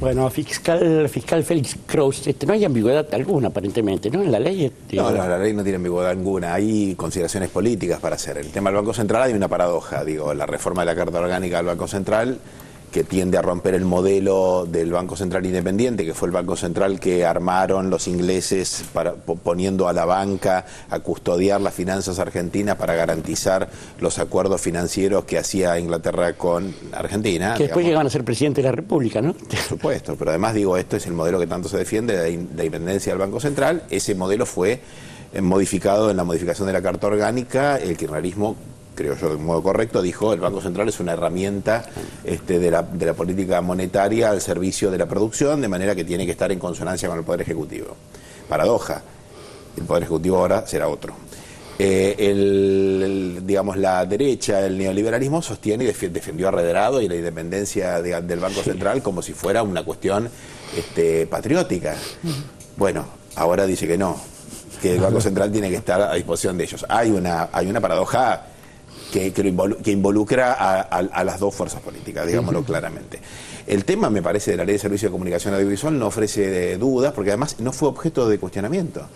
Bueno, fiscal Félix Kraus, no hay ambigüedad alguna aparentemente, ¿no? En la ley. No, la ley no tiene ambigüedad ninguna. Hay consideraciones políticas para hacer. El tema del Banco Central hay una paradoja. Digo, la reforma de la Carta Orgánica del Banco Central, que tiende a romper el modelo del Banco Central independiente, que fue el Banco Central que armaron los ingleses poniendo a la banca a custodiar las finanzas argentinas para garantizar los acuerdos financieros que hacía Inglaterra con Argentina. Que después llegaban a ser presidente de la República, ¿no? Por supuesto, pero además digo, esto es el modelo que tanto se defiende de la independencia del Banco Central. Ese modelo fue modificado en la modificación de la Carta Orgánica. El kirchnerismo, creo yo de un modo correcto, dijo el Banco Central es una herramienta de la política monetaria al servicio de la producción, de manera que tiene que estar en consonancia con el Poder Ejecutivo. Paradoja, el Poder Ejecutivo ahora será otro. Digamos, la derecha, el neoliberalismo, sostiene y defendió a Redrado y la independencia del Banco Central como si fuera una cuestión patriótica. Bueno, ahora dice que no, que el Banco Central tiene que estar a disposición de ellos. Hay una paradoja que involucra a las dos fuerzas políticas, digámoslo claramente. El tema, me parece, de la Ley de Servicio de Comunicación Audiovisual no ofrece dudas, porque además no fue objeto de cuestionamiento.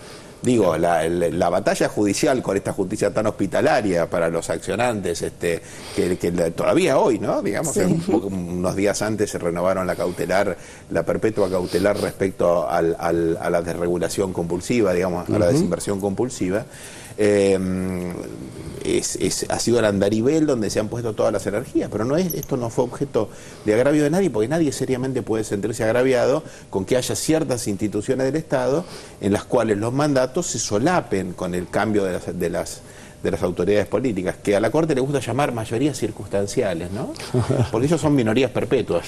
Digo, la batalla judicial con esta justicia tan hospitalaria para los accionantes, que todavía hoy, ¿no? Digamos, sí, unos días antes se renovaron la perpetua cautelar respecto a la desregulación compulsiva, digamos, a la desinversión compulsiva. Ha sido el andarivel donde se han puesto todas las energías, pero esto no fue objeto de agravio de nadie, porque nadie seriamente puede sentirse agraviado con que haya ciertas instituciones del Estado en las cuales los mandatos se solapen con el cambio de las autoridades políticas, que a la Corte le gusta llamar mayorías circunstanciales, ¿no? Porque ellos son minorías perpetuas.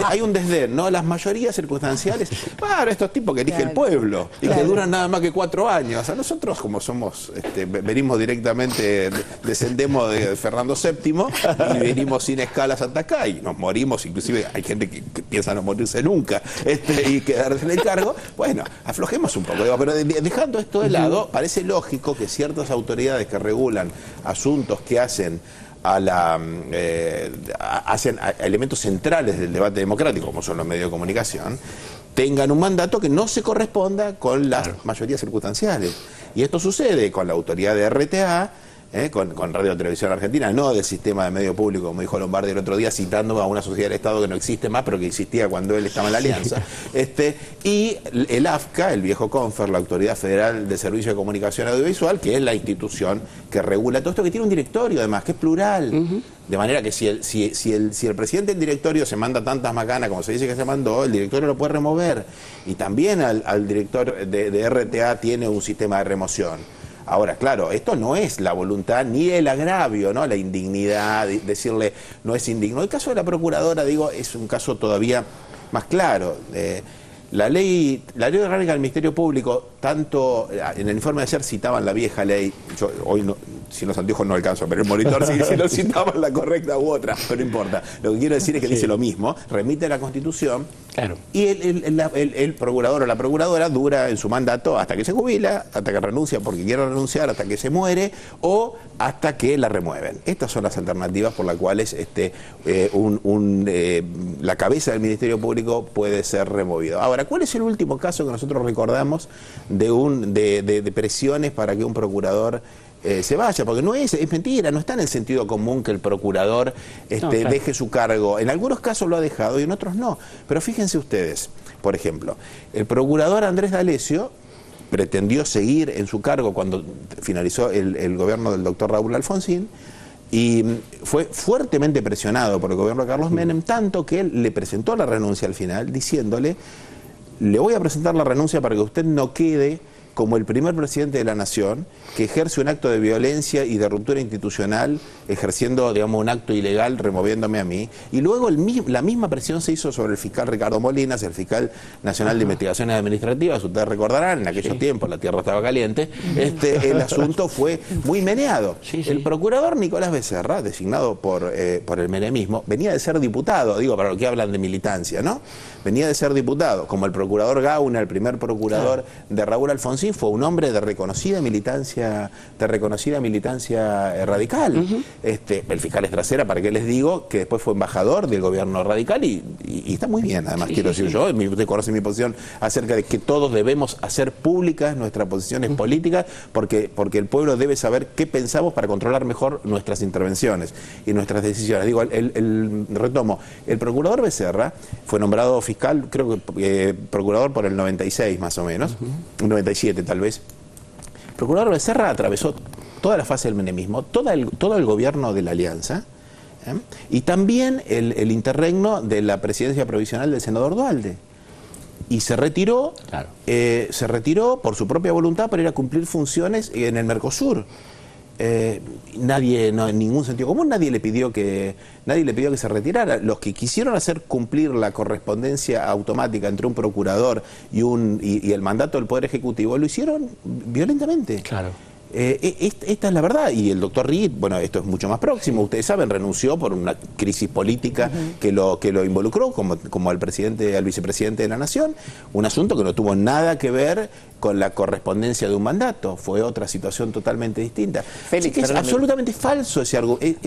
Hay un desdén, ¿no? Las mayorías circunstanciales, para estos tipos que elige el pueblo y que duran nada más que 4 años. A nosotros, como somos, venimos directamente, descendemos de Fernando VII y venimos sin escalas hasta acá y nos morimos, inclusive hay gente que piensa no morirse nunca y quedarse en el cargo. Bueno, aflojemos un poco, pero dejando esto de lado, parece lógico que ciertas autoridades que regulan asuntos que hacen hacen elementos centrales del debate democrático, como son los medios de comunicación, tengan un mandato que no se corresponda con las mayorías circunstanciales. Y esto sucede con la autoridad de RTA, con Radio Televisión Argentina, no del sistema de medio público, como dijo Lombardi el otro día, citando a una sociedad del Estado que no existe más, pero que existía cuando él estaba en la Alianza. Y el AFCA, el viejo CONFER, la Autoridad Federal de Servicio de Comunicación Audiovisual, que es la institución que regula todo esto, que tiene un directorio además, que es plural. De manera que si el presidente del directorio se manda tantas macanas como se dice que se mandó, el directorio lo puede remover. Y también al director de RTA tiene un sistema de remoción. Ahora, claro, esto no es la voluntad ni el agravio, ¿no? La indignidad, decirle no es indigno. El caso de la procuradora, digo, es un caso todavía más claro. La ley orgánica del Ministerio Público, tanto en el informe de ayer citaban la vieja ley, yo hoy no, sin los anteojos no alcanzo, pero el monitor sí lo citaban la correcta u otra, pero no importa. Lo que quiero decir es que dice lo mismo, remite a la Constitución, claro. Y el procurador o la procuradora dura en su mandato hasta que se jubila, hasta que renuncia porque quiere renunciar, hasta que se muere o hasta que la remueven. Estas son las alternativas por las cuales la cabeza del Ministerio Público puede ser removido. Ahora, ¿cuál es el último caso que nosotros recordamos de presiones para que un procurador se vaya? Porque es mentira, no está en el sentido común que el procurador deje su cargo. En algunos casos lo ha dejado y en otros no. Pero fíjense ustedes, por ejemplo, el procurador Andrés D'Alessio pretendió seguir en su cargo cuando finalizó el gobierno del doctor Raúl Alfonsín, y fue fuertemente presionado por el gobierno de Carlos Menem, tanto que él le presentó la renuncia al final, diciéndole: le voy a presentar la renuncia para que usted no quede como el primer presidente de la nación que ejerce un acto de violencia y de ruptura institucional, ejerciendo, digamos, un acto ilegal, removiéndome a mí. Y luego la misma presión se hizo sobre el fiscal Ricardo Molinas, el fiscal nacional de investigaciones administrativas. Ustedes recordarán, en aquellos tiempos la tierra estaba caliente, el asunto fue muy meneado. El procurador Nicolás Becerra, designado por el menemismo, venía de ser diputado, digo, para lo que hablan de militancia, ¿no? Venía de ser diputado, como el procurador Gauna, el primer procurador de Raúl Alfonsín, Alfonsín fue un hombre de reconocida militancia radical. El fiscal Estracera, para qué les digo, que después fue embajador del gobierno radical y está muy bien, además, quiero decir yo, usted conoce mi posición acerca de que todos debemos hacer públicas nuestras posiciones políticas, porque el pueblo debe saber qué pensamos para controlar mejor nuestras intervenciones y nuestras decisiones. Digo, retomo, el procurador Becerra fue nombrado fiscal, creo que procurador por el 96 más o menos, 97 tal vez. El procurador Becerra atravesó toda la fase del menemismo, todo el gobierno de la Alianza, y también el interregno de la presidencia provisional del senador Duhalde. Y se retiró, por su propia voluntad para ir a cumplir funciones en el Mercosur. Nadie, en ningún sentido común, nadie le pidió que se retirara. Los que quisieron hacer cumplir la correspondencia automática entre un procurador y el mandato del Poder Ejecutivo lo hicieron violentamente. Claro. Esta es la verdad, y el doctor Reed, bueno, esto es mucho más próximo, ustedes saben, renunció por una crisis política que lo involucró como al vicepresidente de la Nación, un asunto que no tuvo nada que ver con la correspondencia de un mandato, fue otra situación totalmente distinta. Félix, es absolutamente falso ese argumento,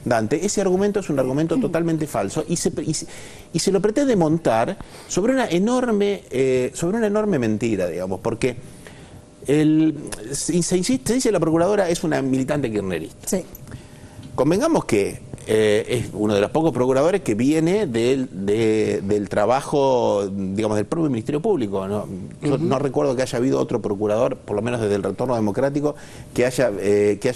Dante, ese argumento es un argumento totalmente falso y se lo pretende montar sobre una enorme mentira, digamos, porque se dice la procuradora es una militante kirchnerista. Sí. Convengamos que es uno de los pocos procuradores que viene del trabajo, digamos, del propio Ministerio Público, ¿no? Yo no recuerdo que haya habido otro procurador, por lo menos desde el retorno democrático, que haya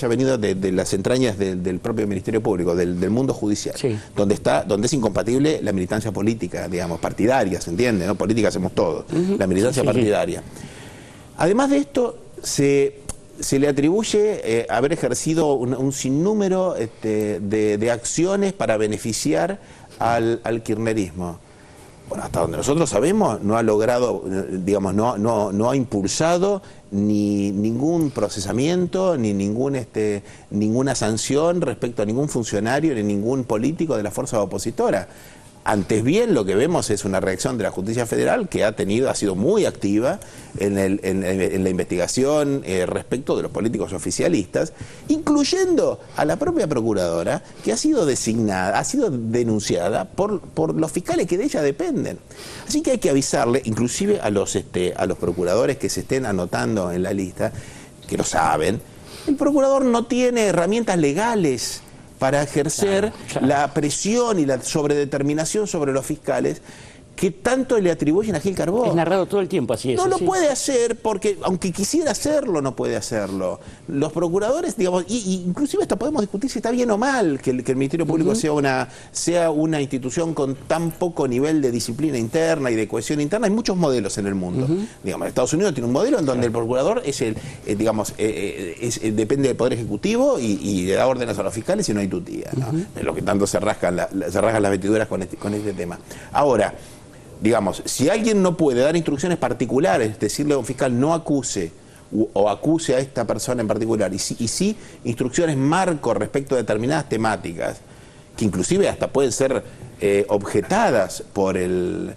venido de las entrañas del propio Ministerio Público, del mundo judicial, donde es incompatible la militancia política, digamos, partidaria, ¿se entiende? ¿No? Política hacemos todos, la militancia partidaria. Además de esto, se le atribuye haber ejercido un sinnúmero de acciones para beneficiar al kirchnerismo. Bueno, hasta donde nosotros sabemos, no ha logrado, digamos, no ha impulsado ni ningún procesamiento, ni ninguna sanción respecto a ningún funcionario, ni ningún político de la fuerza opositora. Antes bien, lo que vemos es una reacción de la Justicia Federal que ha sido muy activa en la investigación respecto de los políticos oficialistas, incluyendo a la propia procuradora, que ha sido denunciada por los fiscales que de ella dependen. Así que hay que avisarle, inclusive a los procuradores que se estén anotando en la lista, que lo saben, el procurador no tiene herramientas legales para ejercer la presión y la sobredeterminación sobre los fiscales que tanto le atribuyen a Gil Carbó. Es narrado todo el tiempo así. No lo puede hacer porque, aunque quisiera hacerlo, no puede hacerlo. Los procuradores, digamos, inclusive hasta podemos discutir si está bien o mal que el Ministerio Público sea una institución con tan poco nivel de disciplina interna y de cohesión interna. Hay muchos modelos en el mundo. Digamos, Estados Unidos tiene un modelo en donde el procurador es depende del Poder Ejecutivo y le da órdenes a los fiscales y no hay tutía, ¿no? Es lo que tanto se rascan las vestiduras con este tema. Ahora, digamos, si alguien no puede dar instrucciones particulares, decirle a un fiscal no acuse o acuse a esta persona en particular, y sí instrucciones marco respecto a determinadas temáticas, que inclusive hasta pueden ser objetadas por el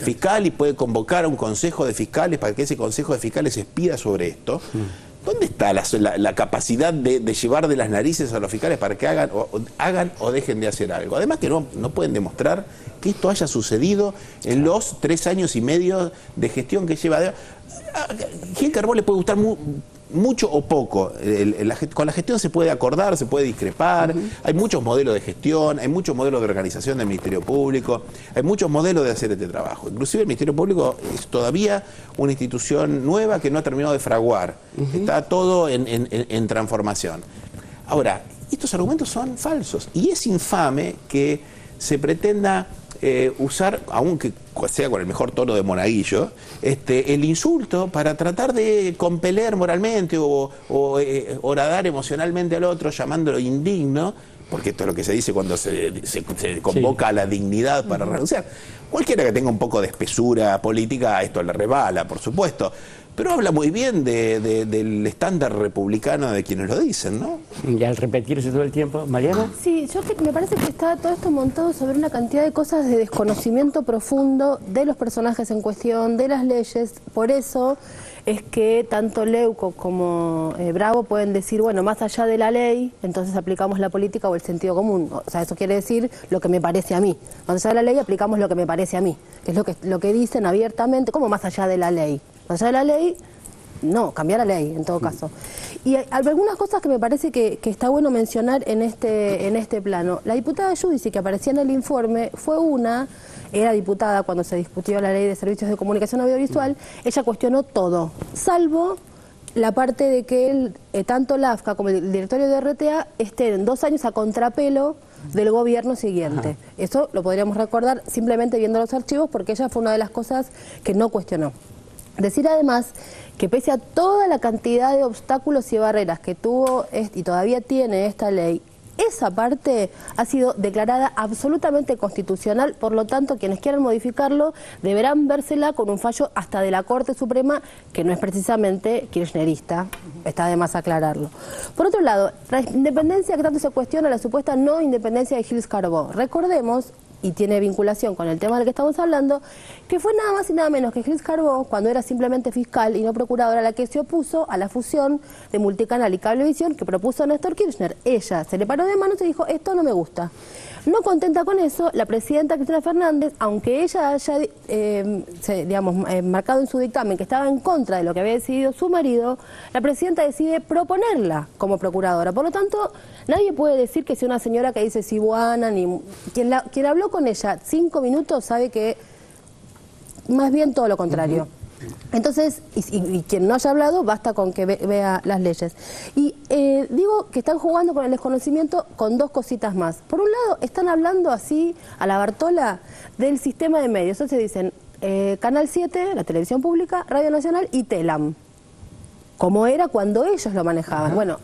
fiscal y puede convocar a un consejo de fiscales para que ese consejo de fiscales expida sobre esto. ¿Dónde está la capacidad de llevar de las narices a los fiscales para que hagan o dejen de hacer algo? Además que no pueden demostrar que esto haya sucedido en los 3 años y medio de gestión que lleva. Gil Carbó le puede gustar mucho o poco. Con la gestión se puede acordar, se puede discrepar. Hay muchos modelos de gestión, hay muchos modelos de organización del Ministerio Público, hay muchos modelos de hacer este trabajo. Inclusive el Ministerio Público es todavía una institución nueva que no ha terminado de fraguar. Está todo en transformación. Ahora, estos argumentos son falsos y es infame que se pretenda usar, aunque sea con el mejor tono de monaguillo, el insulto para tratar de compeler moralmente o horadar emocionalmente al otro, llamándolo indigno, porque esto es lo que se dice cuando se convoca a la dignidad para renunciar. Cualquiera que tenga un poco de espesura política, a esto le rebala, por supuesto. Pero habla muy bien del estándar republicano de quienes lo dicen, ¿no? Y al repetirse todo el tiempo, Mariana. Sí, me parece que está todo esto montado sobre una cantidad de cosas de desconocimiento profundo de los personajes en cuestión, de las leyes. Por eso es que tanto Leuco como Bravo pueden decir, bueno, más allá de la ley, entonces aplicamos la política o el sentido común. O sea, eso quiere decir lo que me parece a mí. Más allá de la ley aplicamos lo que me parece a mí, que es lo que dicen abiertamente, como más allá de la ley. Más allá de la ley, no, cambiar la ley en todo caso. Y hay algunas cosas que me parece que está bueno mencionar en este plano. La diputada Giudici, que aparecía en el informe, era diputada cuando se discutió la ley de servicios de comunicación audiovisual. Ella cuestionó todo, salvo la parte de que tanto la AFCA como el directorio de RTA estén 2 años a contrapelo del gobierno siguiente. Ajá. Eso lo podríamos recordar simplemente viendo los archivos, porque ella fue una de las cosas que no cuestionó. Decir además que pese a toda la cantidad de obstáculos y barreras que tuvo y todavía tiene esta ley, esa parte ha sido declarada absolutamente constitucional, por lo tanto quienes quieran modificarlo deberán vérsela con un fallo hasta de la Corte Suprema, que no es precisamente kirchnerista, está de más aclararlo. Por otro lado, la independencia que tanto se cuestiona, la supuesta no independencia de Gilles Carbó. Recordemos, y tiene vinculación con el tema del que estamos hablando, que fue nada más y nada menos que Gilles Carbó, cuando era simplemente fiscal y no procuradora, la que se opuso a la fusión de Multicanal y Cablevisión que propuso Néstor Kirchner. Ella se le paró de manos y dijo, esto no me gusta. No contenta con eso, la presidenta Cristina Fernández, aunque ella haya marcado en su dictamen que estaba en contra de lo que había decidido su marido, la presidenta decide proponerla como procuradora. Por lo tanto, nadie puede decir que sea una señora que dice Sibuana, ni quien habló con ella 5 minutos sabe que más bien todo lo contrario. Entonces, y quien no haya hablado, basta con que vea las leyes. Y digo que están jugando con el desconocimiento con 2 cositas más. Por un lado, están hablando así, a la Bartola, del sistema de medios. Entonces dicen, Canal 7, la televisión pública, Radio Nacional y Telam. Como era cuando ellos lo manejaban. Ajá. Bueno,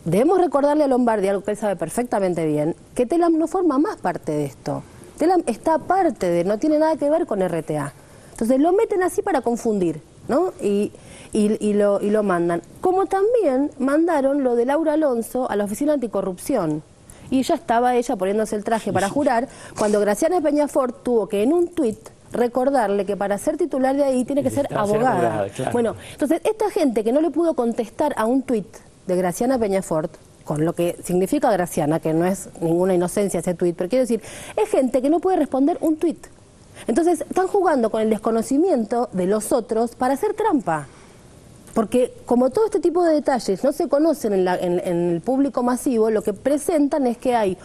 debemos recordarle a Lombardi, algo que él sabe perfectamente bien, que Telam no forma más parte de esto. Telam está aparte no tiene nada que ver con RTA. Entonces lo meten así para confundir, ¿no? Y lo mandan. Como también mandaron lo de Laura Alonso a la Oficina Anticorrupción. Y ya estaba ella poniéndose el traje para jurar, cuando Graciana Peñafort tuvo que en un tuit recordarle que para ser titular de ahí tiene que ser abogada. Claro. Bueno, entonces esta gente que no le pudo contestar a un tuit de Graciana Peñafort, con lo que significa Graciana, que no es ninguna inocencia ese tuit, pero quiero decir, es gente que no puede responder un tuit. Entonces están jugando con el desconocimiento de los otros para hacer trampa. Porque como todo este tipo de detalles no se conocen en el público masivo, lo que presentan es que hay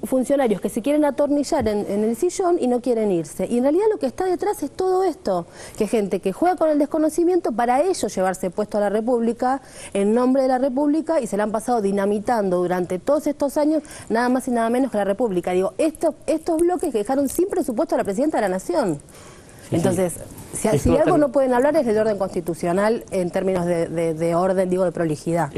funcionarios que se quieren atornillar en el sillón y no quieren irse. Y en realidad lo que está detrás es todo esto, que gente que juega con el desconocimiento para ellos llevarse puesto a la República, en nombre de la República, y se la han pasado dinamitando durante todos estos años, nada más y nada menos que la República. Digo, estos bloques que dejaron sin presupuesto a la Presidenta de la Nación. Entonces, si algo no pueden hablar es del orden constitucional en términos de orden, digo, de prolijidad.